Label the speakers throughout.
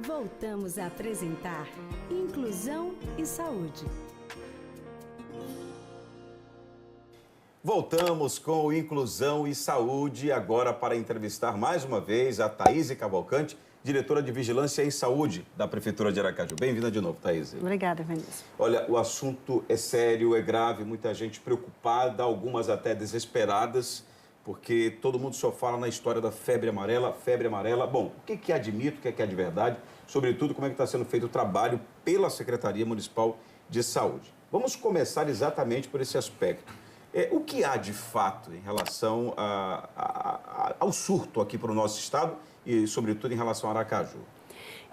Speaker 1: Voltamos a apresentar Inclusão e Saúde.
Speaker 2: Voltamos com Inclusão e Saúde, agora para entrevistar mais uma vez a Thaís Cavalcante, diretora de Vigilância em Saúde da Prefeitura de Aracaju. Bem-vinda de novo, Thaís.
Speaker 3: Obrigada, Vinícius.
Speaker 2: Olha, o assunto é sério, é grave, muita gente preocupada, algumas até desesperadas, porque todo mundo só fala na história da febre amarela, febre amarela. Bom, o que é de mito, o que é de verdade? Sobretudo, como é que está sendo feito o trabalho pela Secretaria Municipal de Saúde. Vamos começar exatamente por esse aspecto. O que há de fato em relação ao surto aqui para o nosso estado e, sobretudo, em relação a Aracaju?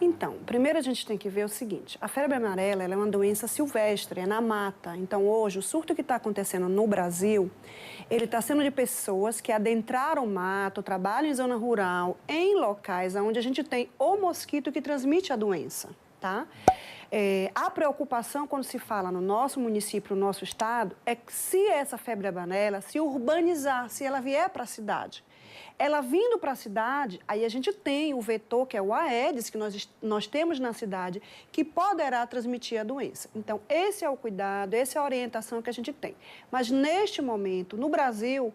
Speaker 3: Então, primeiro a gente tem que ver o seguinte, a febre amarela ela é uma doença silvestre, é na mata. Então, hoje, o surto que está acontecendo no Brasil, ele está sendo de pessoas que adentraram o mato, trabalham em zona rural, em locais onde a gente tem o mosquito que transmite a doença, tá? A preocupação quando se fala no nosso município, no nosso estado, é que se essa febre amarela se urbanizar, se ela vier para a cidade. Ela vindo para a cidade, aí a gente tem o vetor, que é o Aedes, que nós temos na cidade, que poderá transmitir a doença. Então, esse é o cuidado, essa é a orientação que a gente tem. Mas, neste momento, no Brasil,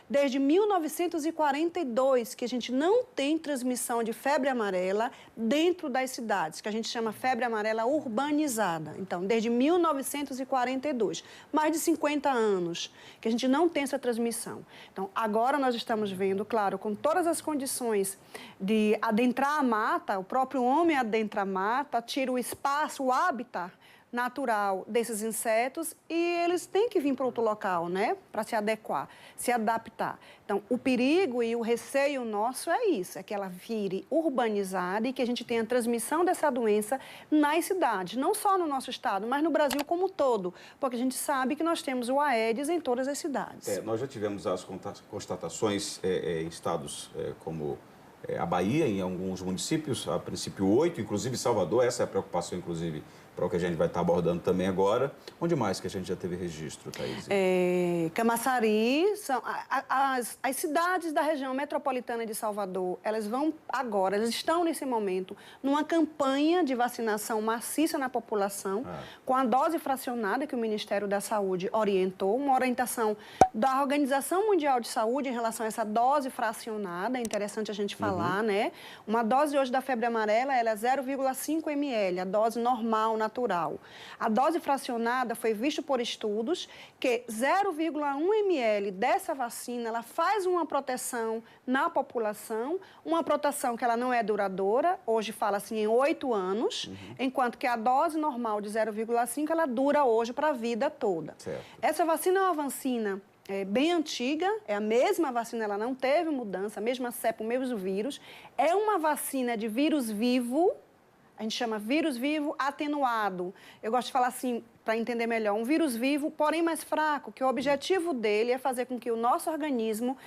Speaker 3: desde 1942, que a gente não tem transmissão de febre amarela dentro das cidades, que a gente chama febre amarela urbanizada. Então, desde 1942, mais de 50 anos que a gente não tem essa transmissão. Então, agora nós estamos vendo, claro, com todas as condições de adentrar a mata, o próprio homem adentra a mata, tira o espaço, o hábitat natural desses insetos e eles têm que vir para outro local, né, para se adequar, se adaptar. Então, o perigo e o receio nosso é isso, é que ela vire urbanizada e que a gente tenha transmissão dessa doença nas cidades, não só no nosso estado, mas no Brasil como um todo, porque a gente sabe que nós temos o Aedes em todas as cidades.
Speaker 2: Nós já tivemos as constatações em estados como a Bahia, em alguns municípios, a princípio 8, inclusive Salvador, essa é a preocupação, inclusive, para o que a gente vai estar abordando também agora. Onde mais que a gente já teve registro, Thaís?
Speaker 3: Camaçari, as cidades da região metropolitana de Salvador, elas estão nesse momento numa campanha de vacinação maciça na população, com a dose fracionada que o Ministério da Saúde orientou, uma orientação da Organização Mundial de Saúde em relação a essa dose fracionada, é interessante a gente falar, né? Uma dose hoje da febre amarela, ela é 0,5 ml, a dose normal, natural. A dose fracionada foi visto por estudos que 0,1 ml dessa vacina, ela faz uma proteção na população, uma proteção que ela não é duradoura, hoje fala-se em 8 anos, enquanto que a dose normal de 0,5, ela dura hoje para a vida toda.
Speaker 2: Certo.
Speaker 3: Essa vacina é uma vacina bem antiga, é a mesma vacina, ela não teve mudança, a mesma cepa, o mesmo vírus. É uma vacina de vírus vivo, a gente chama vírus vivo atenuado. Eu gosto de falar assim, para entender melhor, um vírus vivo, porém mais fraco, que o objetivo dele é fazer com que o nosso organismo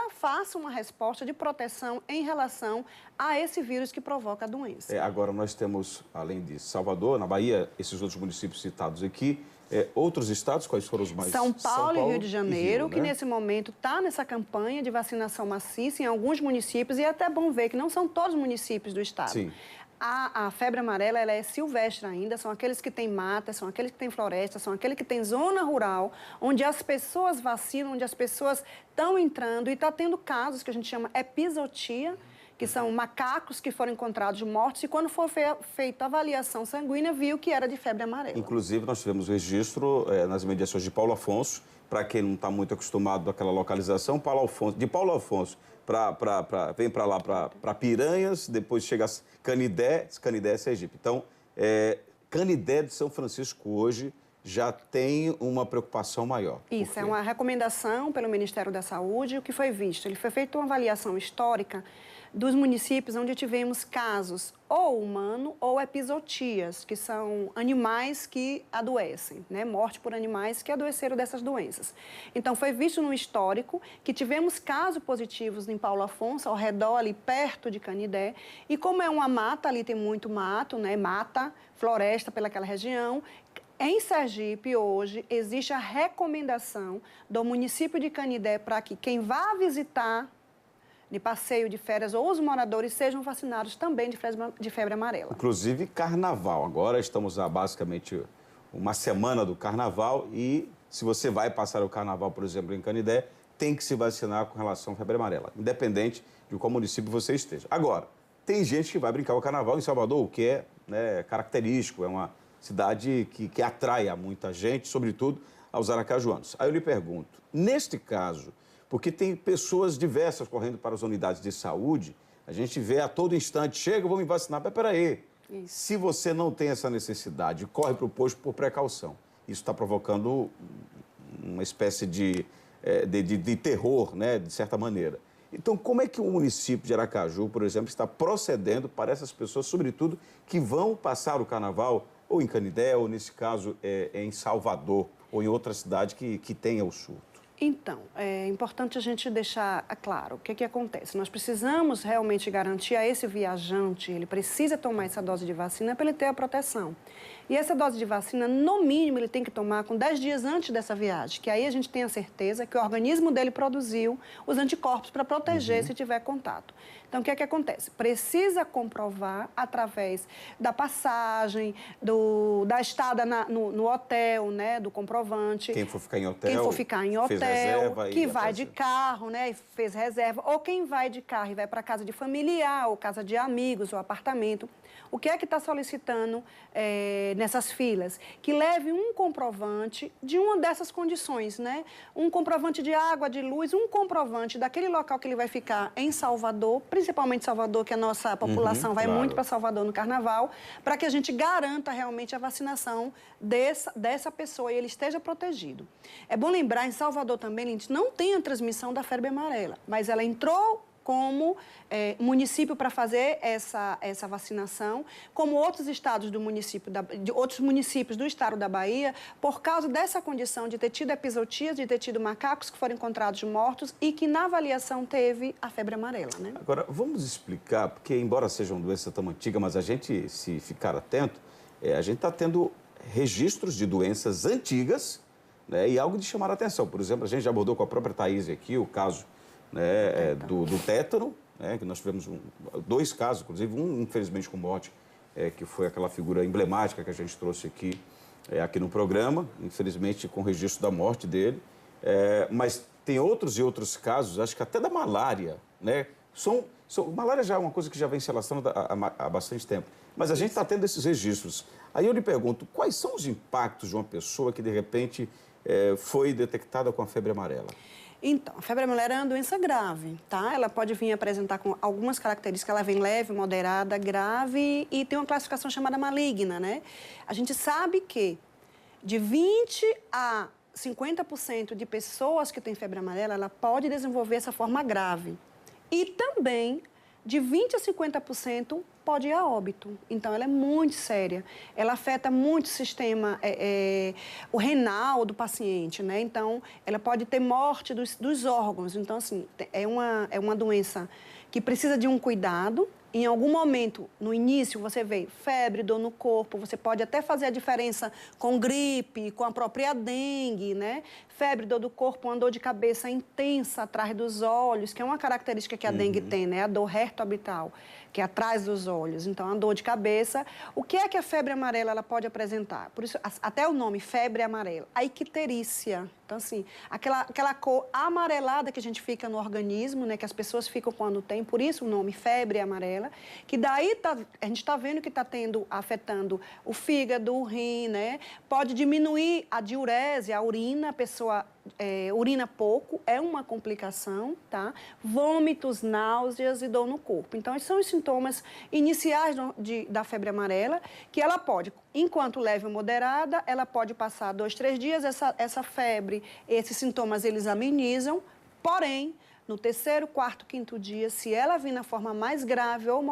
Speaker 3: faça uma resposta de proteção em relação a esse vírus que provoca a doença.
Speaker 2: Agora nós temos, além de Salvador, na Bahia, esses outros municípios citados aqui, outros estados, quais foram os mais?
Speaker 3: São Paulo e Rio de Janeiro,
Speaker 2: Rio, né?
Speaker 3: que nesse momento está nessa campanha de vacinação maciça em alguns municípios, e é até bom ver que não são todos os municípios do estado.
Speaker 2: Sim.
Speaker 3: A febre amarela, ela é silvestre ainda, são aqueles que têm mata, são aqueles que têm floresta, são aqueles que têm zona rural, onde as pessoas vacinam, onde as pessoas estão entrando e está tendo casos que a gente chama epizootia, que são macacos que foram encontrados mortos e quando foi feita a avaliação sanguínea, viu que era de febre amarela.
Speaker 2: Inclusive, nós tivemos registro nas imediações de Paulo Afonso, para quem não está muito acostumado daquela localização, de Paulo Afonso vem para lá, para Piranhas, depois chega a Canidé é Sergipe. Então, Canidé de São Francisco hoje já tem uma preocupação maior.
Speaker 3: Isso, é uma recomendação pelo Ministério da Saúde, o que foi visto. Ele foi feita uma avaliação histórica dos municípios onde tivemos casos ou humano ou epizootias, que são animais que adoecem, né? Morte por animais que adoeceram dessas doenças. Então, foi visto no histórico que tivemos casos positivos em Paulo Afonso, ao redor, ali perto de Canidé, e como é uma mata, ali tem muito mato, né? Mata, floresta pelaquela região. Em Sergipe, hoje, existe a recomendação do município de Canidé para que quem vá visitar de passeio, de férias, ou os moradores sejam vacinados também de febre amarela.
Speaker 2: Inclusive carnaval. Agora estamos há basicamente uma semana do carnaval e se você vai passar o carnaval, por exemplo, em Canindé, tem que se vacinar com relação à febre amarela, independente de qual município você esteja. Agora, tem gente que vai brincar o carnaval em Salvador, o que é, né, característico, é uma cidade que atrai a muita gente, sobretudo aos aracajuanos. Aí eu lhe pergunto, neste caso, porque tem pessoas diversas correndo para as unidades de saúde, a gente vê a todo instante, chega, vou me vacinar, mas peraí, se você não tem essa necessidade, corre para o posto por precaução. Isso está provocando uma espécie de terror, né, de certa maneira. Então, como é que o município de Aracaju, por exemplo, está procedendo para essas pessoas, sobretudo, que vão passar o carnaval ou em Canindé, ou nesse caso, em Salvador, ou em outra cidade que tenha o surto?
Speaker 3: Então, é importante a gente deixar claro o que acontece. Nós precisamos realmente garantir a esse viajante, ele precisa tomar essa dose de vacina para ele ter a proteção. E essa dose de vacina, no mínimo, ele tem que tomar com 10 dias antes dessa viagem, que aí a gente tem a certeza que o organismo dele produziu os anticorpos para proteger se tiver contato. Então, o que acontece? Precisa comprovar através da passagem, da estada no hotel, né, do comprovante.
Speaker 2: Quem for ficar em hotel.
Speaker 3: Quem for ficar em hotel,
Speaker 2: reserva
Speaker 3: que vai de carro, né, e fez reserva, ou quem vai de carro e vai para casa de familiar, ou casa de amigos, ou apartamento. O que é que está solicitando nessas filas? Que leve um comprovante de uma dessas condições, né? Um comprovante de água, de luz, um comprovante daquele local que ele vai ficar em Salvador, principalmente Salvador, que a nossa população vai muito para Salvador no Carnaval, para que a gente garanta realmente a vacinação dessa pessoa e ele esteja protegido. É bom lembrar, em Salvador também, a gente não tem a transmissão da febre amarela, mas ela entrou como município para fazer essa vacinação, como outros estados outros municípios do estado da Bahia, por causa dessa condição de ter tido epizootias, de ter tido macacos que foram encontrados mortos e que na avaliação teve a febre amarela, né?
Speaker 2: Agora, vamos explicar, porque embora seja uma doença tão antiga, mas a gente, se ficar atento, a gente está tendo registros de doenças antigas, né, e algo de chamar a atenção. Por exemplo, a gente já abordou com a própria Thaís aqui o caso, né, do tétano, né, que nós tivemos dois casos, inclusive um, infelizmente, com morte, que foi aquela figura emblemática que a gente trouxe aqui no programa, infelizmente com registro da morte dele. Mas tem outros e outros casos, acho que até da malária, né? Malária já é uma coisa que já vem se relacionando há bastante tempo, mas a gente está tendo esses registros. Aí eu lhe pergunto, quais são os impactos de uma pessoa que, de repente, foi detectada com a febre amarela?
Speaker 3: Então, a febre amarela é uma doença grave, tá? Ela pode vir apresentar com algumas características, ela vem leve, moderada, grave e tem uma classificação chamada maligna, né? A gente sabe que de 20 a 50% de pessoas que têm febre amarela, ela pode desenvolver essa forma grave. E também, de 20 a 50% pode ir a óbito. Então, ela é muito séria. Ela afeta muito o sistema, o renal do paciente, né? Então, ela pode ter morte dos órgãos. Então, assim, é uma doença que precisa de um cuidado. Em algum momento, no início, você vê febre, dor no corpo, você pode até fazer a diferença com gripe, com a própria dengue, né? Febre, dor do corpo, uma dor de cabeça intensa atrás dos olhos, que é uma característica que a dengue tem, né? A dor rectoorbital, que é atrás dos olhos. Então, a dor de cabeça. O que é que a febre amarela ela pode apresentar? Por isso, até o nome, febre amarela. A icterícia. Então, assim, aquela cor amarelada que a gente fica no organismo, né? Que as pessoas ficam quando tem, por isso o nome febre amarela, que daí a gente está vendo que está afetando o fígado, o rim, né? Pode diminuir a diurese, a urina, a pessoa urina pouco, é uma complicação, tá? Vômitos, náuseas e dor no corpo. Então, esses são os sintomas iniciais da febre amarela, que ela pode, enquanto leve ou moderada, ela pode passar 2, 3 dias, essa febre, esses sintomas, eles amenizam, porém, no 3º, 4º, 5º dia, se ela vir na forma mais grave ou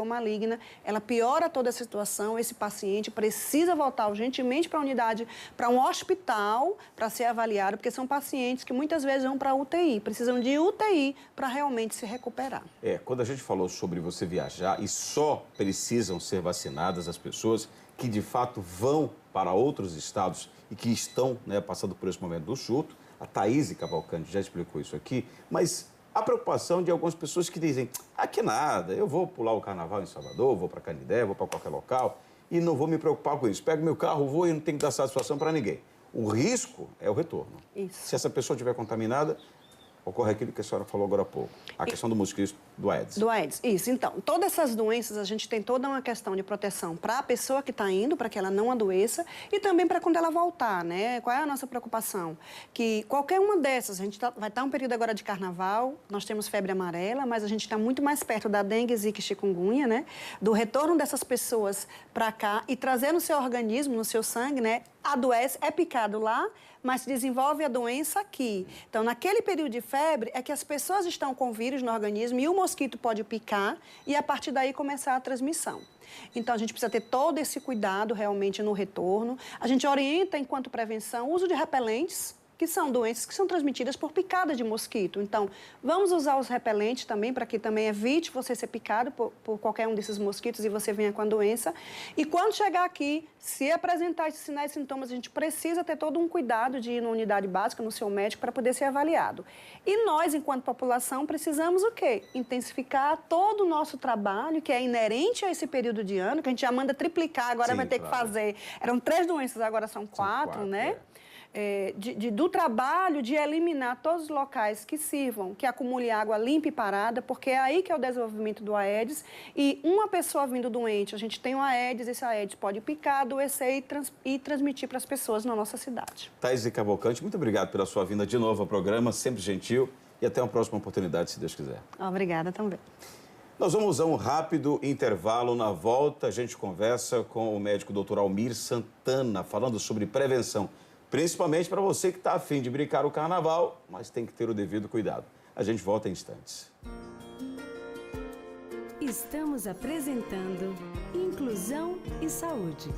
Speaker 3: maligna, ela piora toda a situação, esse paciente precisa voltar urgentemente para a unidade, para um hospital, para ser avaliado, porque são pacientes que muitas vezes vão para a UTI, precisam de UTI para realmente se recuperar.
Speaker 2: Quando a gente falou sobre você viajar e só precisam ser vacinadas as pessoas que de fato vão para outros estados e que estão, né, passando por esse momento do surto, a Thaís Cavalcante já explicou isso aqui, mas a preocupação de algumas pessoas que dizem, que nada, eu vou pular o carnaval em Salvador, vou para Canindé, vou para qualquer local e não vou me preocupar com isso. Pego meu carro, vou e não tenho que dar satisfação para ninguém. O risco é o retorno.
Speaker 3: Isso.
Speaker 2: Se essa pessoa estiver contaminada, ocorre aquilo que a senhora falou agora há pouco, a questão do mosquito do Aedes.
Speaker 3: Do Aedes, isso. Então, todas essas doenças, a gente tem toda uma questão de proteção para a pessoa que está indo, para que ela não adoeça, e também para quando ela voltar, né? Qual é a nossa preocupação? Que qualquer uma dessas, a gente vai estar um período agora de carnaval, nós temos febre amarela, mas a gente está muito mais perto da dengue, zika e chikungunya, né? Do retorno dessas pessoas para cá e trazer no seu organismo, no seu sangue, né? Adoece, é picado lá, mas desenvolve a doença aqui. Então, naquele período de febre, é que as pessoas estão com vírus no organismo e o mosquito pode picar e, a partir daí, começar a transmissão. Então, a gente precisa ter todo esse cuidado realmente no retorno. A gente orienta, enquanto prevenção, o uso de repelentes, que são doenças que são transmitidas por picada de mosquito. Então, vamos usar os repelentes também, para que também evite você ser picado por qualquer um desses mosquitos e você venha com a doença. E quando chegar aqui, se apresentar esses sinais e sintomas, a gente precisa ter todo um cuidado de ir na unidade básica, no seu médico, para poder ser avaliado. E nós, enquanto população, precisamos o quê? Intensificar todo o nosso trabalho, que é inerente a esse período de ano, que a gente já manda triplicar, agora vai ter que fazer... Eram 3 doenças, agora são 4, né? Do trabalho de eliminar todos os locais que sirvam, que acumule água limpa e parada, porque é aí que é o desenvolvimento do Aedes. E uma pessoa vindo doente, a gente tem o Aedes, esse Aedes pode picar, adoecer e transmitir para as pessoas na nossa cidade.
Speaker 2: Thaís Cavalcante, muito obrigado pela sua vinda de novo ao programa, sempre gentil, e até uma próxima oportunidade, se Deus quiser.
Speaker 3: Obrigada também.
Speaker 2: Nós vamos a um rápido intervalo. Na volta, a gente conversa com o médico Dr. Almir Santana, falando sobre prevenção. Principalmente para você que está a fim de brincar o carnaval, mas tem que ter o devido cuidado. A gente volta em instantes.
Speaker 1: Estamos apresentando Inclusão e Saúde.